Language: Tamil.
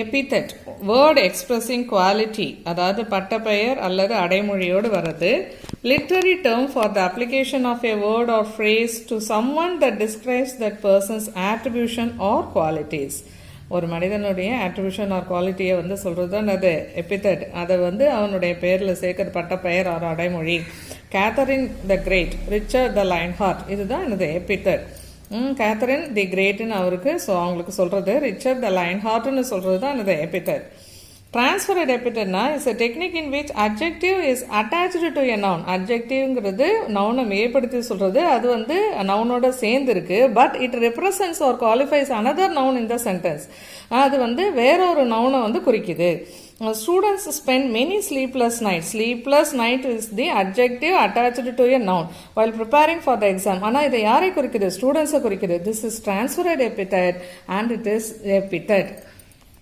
எபித்தட் வேர்ட் எக்ஸ்பிரஸிங் குவாலிட்டி, அதாவது பட்டப்பெயர் அல்லது அடைமொழியோடு வர்றது. Literary term for the application of a word or phrase to someone that describes that person's attribution or qualities. ஒரு மனிதனுடைய ஆட்ரிபியூஷன் ஆர் குவாலிட்டியை வந்து சொல்கிறது தான் அது எபித்தட். அதை வந்து அவனுடைய பேரில் சேர்க்கிற பட்டப்பெயர் ஆர் அடைமொழி. கேத்தரின் த கிரேட், ரிச்சர்ட் த லைன்ஹார்ட், இதுதான் என்னது எபித்தட். கேத்தரின் தி கிரேட்னு அவருக்கு அவங்களுக்கு சொல்கிறது, ரிச்சர்ட் த லைன்ஹார்ட்னு சொல்கிறது தான் இந்த எபித்தட். டிரான்ஸ்ஃபரட் எபித்தட்னா it's a technique in which adjective is attached to a noun. அட்ஜெக்டிவ்ங்கிறது நவுனை மேம்படுத்தி சொல்கிறது, அது வந்து நவுனோட சேர்ந்து இருக்கு. But it represents or qualifies another noun in the sentence. அது வந்து வேறொரு நவுனை வந்து குறிக்குது. Students spend many sleepless nights. Sleepless night is the adjective attached to a noun while preparing for the exam. ஆனால் இதை யாரை குறிக்குது? ஸ்டூடெண்ட்ஸை குறிக்குது. This is transferred epithet and it is epithet.